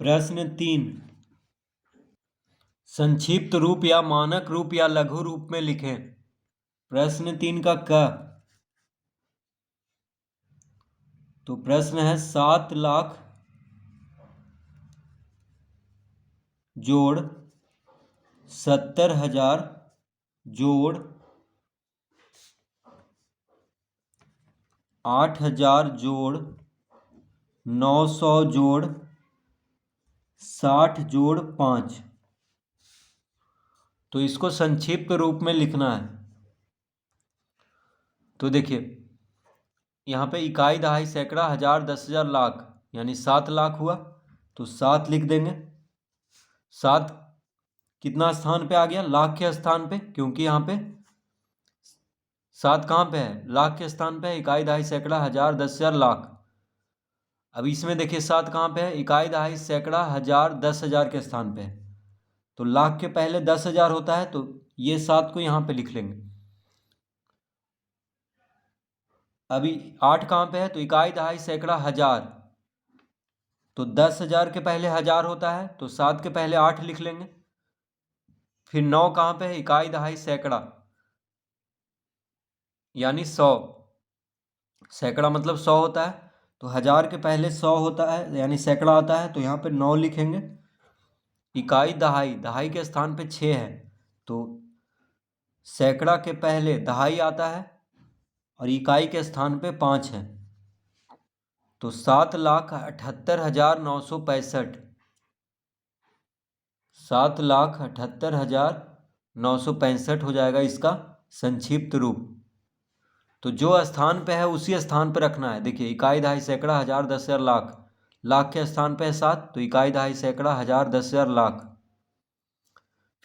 प्रश्न 3, संक्षिप्त रूप या मानक रूप या लघु रूप में लिखें। प्रश्न 3 का क, तो प्रश्न है 7 लाख जोड़ 70,000 जोड़ 8,000 जोड़ 900 जोड़ 60 जोड़ 5। तो इसको संक्षिप्त रूप में लिखना है। तो देखिए यहाँ पे इकाई, दहाई, सैकड़ा, हजार, 10,000, लाख, यानी 7 लाख हुआ। तो 7 लिख देंगे। 7 कितना स्थान पे आ गया? लाख के स्थान पे, क्योंकि यहाँ पे 7 कहाँ पे है? लाख के स्थान पे है। इकाई, दहाई, सैकड़ा, हजार, 10,000, लाख। अब इसमें देखिए 7 कहाँ पे है? इकाई, दहाई, सैकड़ा, हजार, 10,000 के स्थान पे है। तो लाख के पहले 10,000 होता है, तो ये 7 को यहाँ पे लिख लेंगे। अभी 8 कहाँ पे है? तो इकाई, दहाई, सैकड़ा, हजार, तो 10,000 के पहले हजार होता है, तो 7 के पहले 8 लिख लेंगे। फिर 9 कहाँ पे है? इकाई, दहाई, सैकड़ा, यानी 100। सैकड़ा मतलब 100 होता है, तो हजार के पहले 100 होता है, यानी सैकड़ा आता है, तो यहाँ पे 9 लिखेंगे। इकाई, दहाई, दहाई के स्थान पे 6 है, तो सैकड़ा के पहले दहाई आता है और इकाई के स्थान पे 5 है, तो 7,78,965। 7,78,965 हो जाएगा इसका संक्षिप्त रूप। तो जो स्थान पे है उसी स्थान पे रखना है। देखिए इकाई, दहाई, सैकड़ा, हजार, 10,000, लाख। लाख के स्थान पे है 7, तो इकाई, दहाई, सैकड़ा, हजार, 10,000, लाख।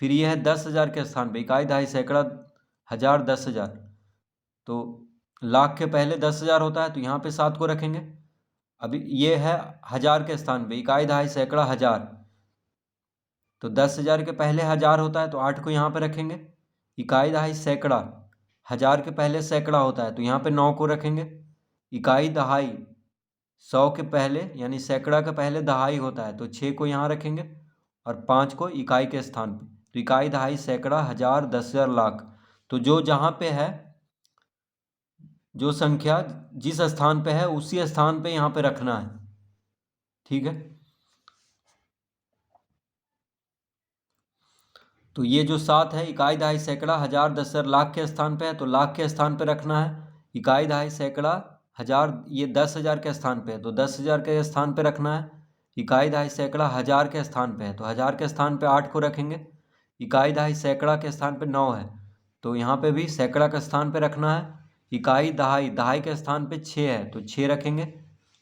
फिर ये है 10,000 के स्थान पे, इकाई, दहाई, सैकड़ा, हजार, 10,000, तो लाख के पहले 10,000 होता है, तो यहाँ पे 7 को रखेंगे। अभी ये है हजार के स्थान पे, इकाई, दहाई, सैकड़ा, हजार, तो 10,000 के पहले हजार होता है, तो 8 को यहाँ पे रखेंगे। इकाई, दहाई, सैकड़ा, हजार के पहले सैकड़ा होता है, तो यहाँ पे 9 को रखेंगे। इकाई, दहाई, 100 के पहले यानी सैकड़ा के पहले दहाई होता है, तो 6 को यहाँ रखेंगे और 5 को इकाई के स्थान पे। तो इकाई, दहाई, सैकड़ा, हजार, 10,000, लाख। तो जो जहाँ पे है, जो संख्या जिस स्थान पे है उसी स्थान पे यहाँ पे रखना है। ठीक है, तो ये जो 7 है, इकाई, दहाई, सैकड़ा, हजार, 10,000, लाख के स्थान पे है, तो लाख के स्थान पे रखना है। इकाई, दहाई, सैकड़ा, हजार, ये 10,000 के स्थान पे है, तो 10,000 के स्थान पे रखना है। इकाई, दहाई, सैकड़ा, हजार के स्थान पे है, तो हजार के स्थान पे 8 को रखेंगे। इकाई, दहाई, सैकड़ा के स्थान पे 9 है, तो यहाँ पे भी सैकड़ा के स्थान पे रखना है। इकाई, दहाई, दहाई के स्थान पे 6 है, तो 6 रखेंगे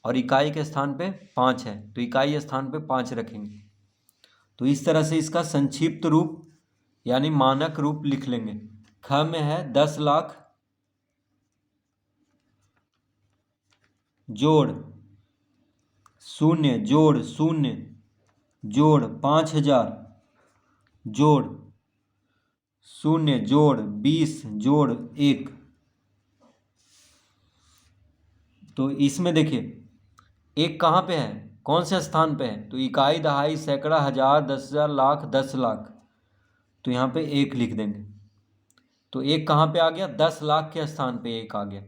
और इकाई के स्थान पे 5 है, तो इकाई स्थान पे 5 रखेंगे। तो इस तरह से इसका संक्षिप्त रूप यानी मानक रूप लिख लेंगे। ख में है 10 लाख जोड़ 0 जोड़ 0 जोड़ 5,000 जोड़ 0 जोड़ 20 जोड़ 1। तो इसमें देखिए एक कहाँ पे है, कौन से स्थान पे है? तो इकाई, दहाई, सैकड़ा, हजार, 10,000, लाख, 10 लाख, तो यहाँ पे 1 लिख देंगे। तो 1 कहाँ पे आ गया? 10 लाख के स्थान पे 1 आ गया।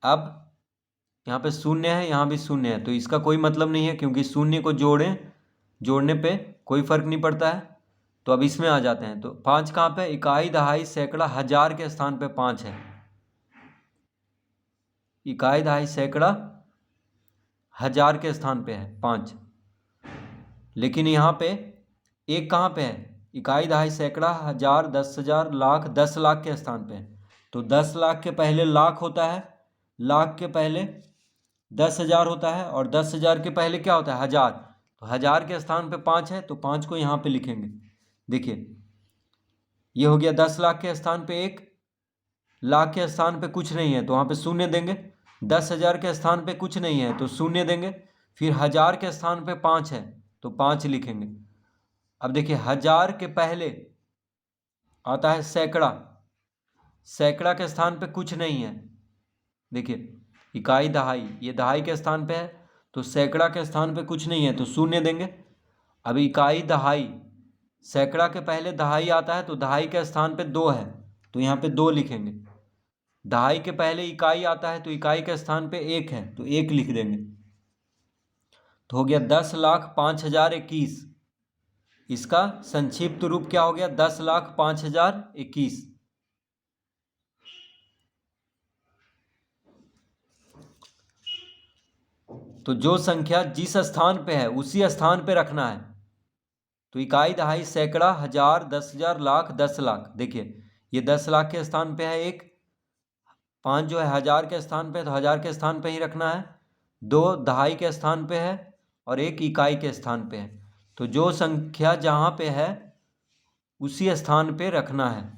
अब यहाँ पे 0 है, यहाँ भी 0 है, तो इसका कोई मतलब नहीं है, क्योंकि 0 को जोड़ने पे कोई फर्क नहीं पड़ता है। तो अब इसमें आ जाते हैं। तो 5 कहाँ पे? इकाई, दहाई, सैकड़ा, हजार के स्थान पे 5 है। इकाई, दहाई, सैकड़ा, हजार के स्थान पे है 5, लेकिन यहाँ पे 1 कहाँ पे है? इकाई, दहाई, सैकड़ा, हजार, 10,000, लाख, 10 लाख के स्थान पे है। तो 10 लाख के पहले लाख होता है, लाख के पहले 10,000 होता है, और 10,000 के पहले क्या होता है? हजार। तो हजार के स्थान पे 5 है, तो 5 को यहाँ पे लिखेंगे। देखिए ये हो गया 10 लाख के स्थान पे 1, लाख के स्थान पे कुछ नहीं है, तो वहाँ पे 0 देंगे। 10,000 के स्थान पे कुछ नहीं है, तो 0 देंगे। फिर हजार के स्थान पे 5 है, तो 5 लिखेंगे। अब देखिए हजार के पहले आता है सैकड़ा, सैकड़ा के स्थान पे कुछ नहीं है। देखिए इकाई, दहाई, ये दहाई के स्थान पे है, तो सैकड़ा के स्थान पे कुछ नहीं है तो शून्य देंगे। अब इकाई दहाई, सैकड़ा के पहले दहाई आता है तो दहाई के स्थान पे 2 है तो यहाँ पे 2 लिखेंगे। दहाई के पहले इकाई आता है तो इकाई के स्थान पे 1 है तो 1 लिख देंगे। तो हो गया 10,05,021। इसका संक्षिप्त रूप क्या हो गया? 10,05,021। तो जो संख्या जिस स्थान पे है उसी स्थान पे रखना है। तो इकाई, दहाई, सैकड़ा, हजार, 10,000, लाख, 10 लाख। देखिए ये 10 लाख के स्थान पे है 1, 5 जो है हजार के स्थान पे, तो हजार के स्थान पे ही रखना है। 2 दहाई के स्थान पे है और 1 इकाई के स्थान पे है। तो जो संख्या जहाँ पे है उसी स्थान पे रखना है।